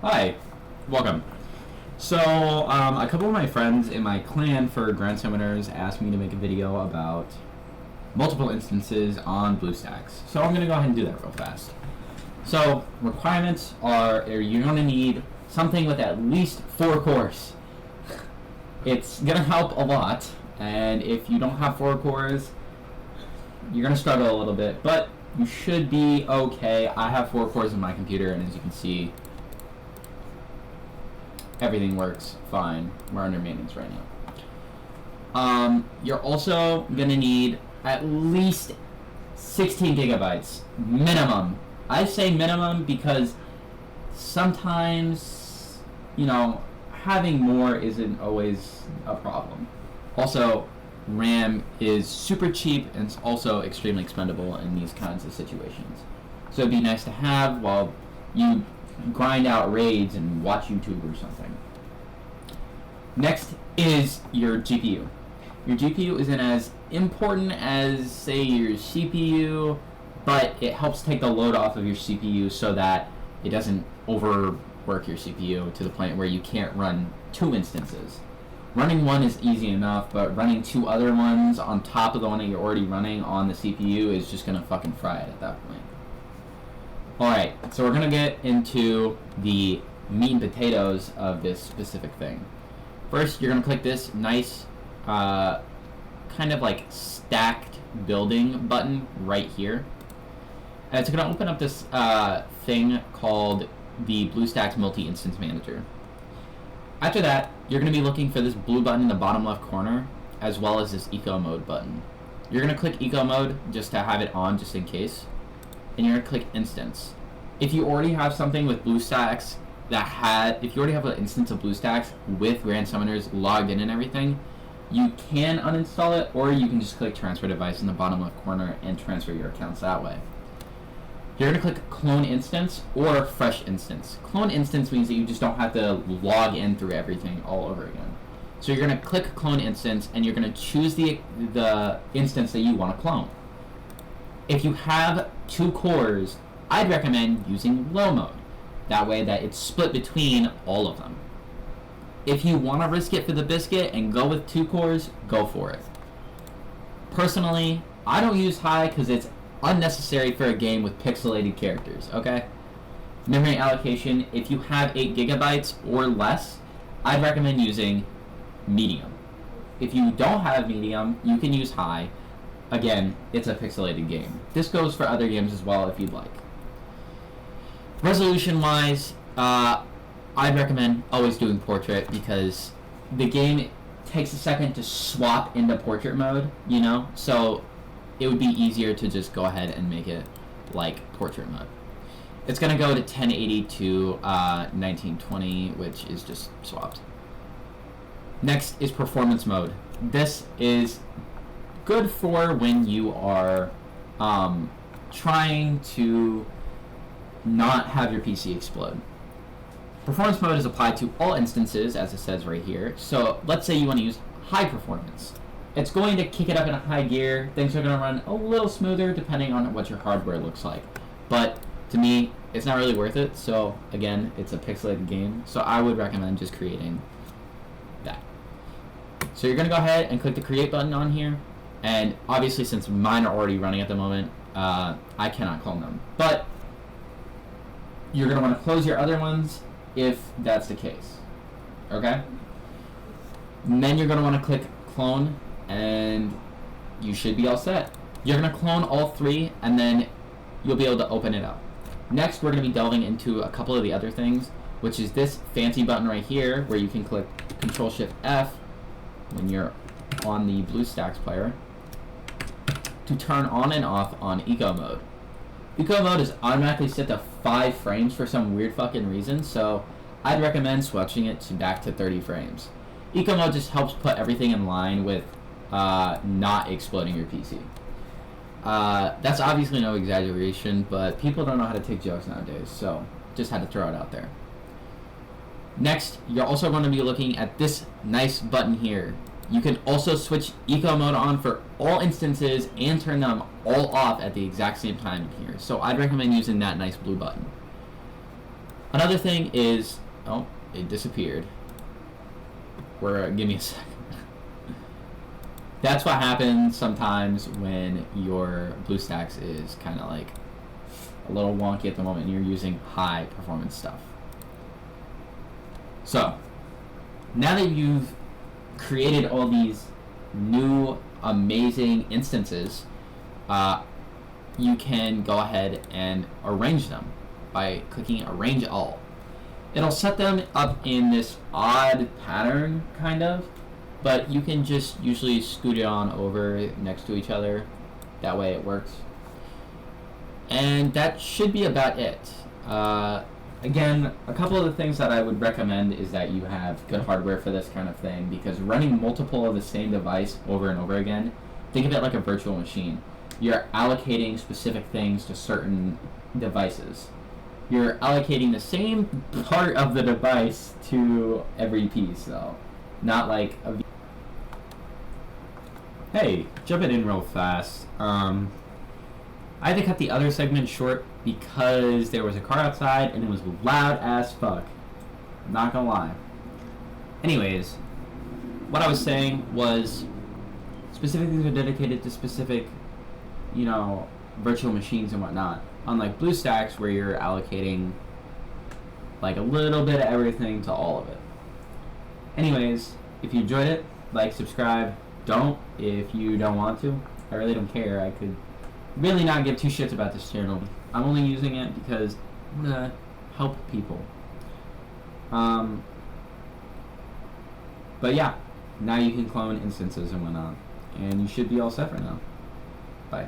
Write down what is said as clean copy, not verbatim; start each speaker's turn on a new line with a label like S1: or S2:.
S1: Hi, welcome. So, a couple of my friends in my clan for Grand Summoners asked me to make a video about multiple instances on Bluestacks. So I'm going to go ahead and do that real fast. So, requirements are you're going to need something with at least 4 cores. It's going to help a lot, and if you don't have 4 cores, you're going to struggle a little bit, but you should be okay. I have 4 cores in my computer, and as you can see, everything works fine. We're under maintenance right now. You're also going to need at least 16 gigabytes minimum. I say minimum because sometimes, having more isn't always a problem. Also, RAM is super cheap and it's also extremely expendable in these kinds of situations. So it'd be nice to have while you grind out raids and watch YouTube or something. Next is your GPU. Your GPU isn't as important as, say, your CPU, but it helps take the load off of your CPU so that it doesn't overwork your CPU to the point where you can't run 2 instances. Running one is easy enough, but running 2 other ones on top of the one that you're already running on the CPU is just gonna fucking fry it at that point. Alright, so we're going to get into the meat and potatoes of this specific thing. First, you're going to click this nice kind of like stacked building button right here. And it's going to open up this thing called the Bluestacks Multi-Instance Manager. After that, you're going to be looking for this blue button in the bottom left corner, as well as this Eco Mode button. You're going to click Eco Mode just to have it on, just in case. And you're going to click Instance. If you already have something with Bluestacks if you already have an instance of Bluestacks with Grand Summoners logged in and everything, you can uninstall it, or you can just click Transfer Device in the bottom left corner and transfer your accounts that way. You're going to click Clone Instance or Fresh Instance. Clone Instance means that you just don't have to log in through everything all over again. So you're going to click Clone Instance, and you're going to choose the instance that you want to clone. If you have 2 cores, I'd recommend using low mode. That way that it's split between all of them. If you want to risk it for the biscuit and go with 2 cores, go for it. Personally, I don't use high because it's unnecessary for a game with pixelated characters, okay? Memory allocation, if you have 8 gigabytes or less, I'd recommend using medium. If you don't have medium, you can use high. Again, it's a pixelated game. This goes for other games as well if you'd like. Resolution-wise, I'd recommend always doing portrait because the game takes a second to swap into portrait mode, so it would be easier to just go ahead and make it like portrait mode. It's going to go to 1080 to 1920, which is just swapped. Next is performance mode. This is good for when you are trying to not have your PC explode. Performance mode is applied to all instances, as it says right here. So let's say you want to use high performance. It's going to kick it up in a high gear. Things are going to run a little smoother depending on what your hardware looks like. But to me, it's not really worth it. So again, it's a pixelated game. So I would recommend just creating that. So you're going to go ahead and click the create button on here. And obviously, since mine are already running at the moment, I cannot clone them. But you're going to want to close your other ones if that's the case. Okay? And then you're going to want to click clone, and you should be all set. You're going to clone all 3, and then you'll be able to open it up. Next, we're going to be delving into a couple of the other things, which is this fancy button right here, where you can click Control-Shift-F when you're on the Bluestacks player to turn on and off on Eco Mode. Eco Mode is automatically set to 5 frames for some weird fucking reason, so I'd recommend switching it back to 30 frames. Eco Mode just helps put everything in line with not exploding your PC. That's obviously no exaggeration, but people don't know how to take jokes nowadays, so just had to throw it out there. Next, you're also going to be looking at this nice button here. You can also switch Eco Mode on for all instances and turn them all off at the exact same time here. So I'd recommend using that nice blue button. Another thing is, oh, it disappeared. Give me a second. That's what happens sometimes when your Bluestacks is kind of like a little wonky at the moment and you're using high performance stuff. So, now that you've created all these new amazing instances, you can go ahead and arrange them by clicking Arrange All. It'll set them up in this odd pattern, kind of, but you can just usually scoot it on over next to each other. That way it works. And that should be about it. Again, a couple of the things that I would recommend is that you have good hardware for this kind of thing, because running multiple of the same device over and over again, think of it like a virtual machine. You're allocating specific things to certain devices. You're allocating the same part of the device to every piece, though. Not like a... Hey, jumping in real fast. I had to cut the other segment short because there was a car outside and it was loud as fuck. I'm not gonna lie. Anyways, what I was saying was specific things are dedicated to specific, you know, virtual machines and whatnot. Unlike Bluestacks, where you're allocating like a little bit of everything to all of it. Anyways, if you enjoyed it, like, subscribe. Don't if you don't want to. I really don't care. I could really not give two shits about this channel. I'm only using it because I'm gonna help people. But yeah, now you can clone instances and whatnot, and you should be all set for now. Bye.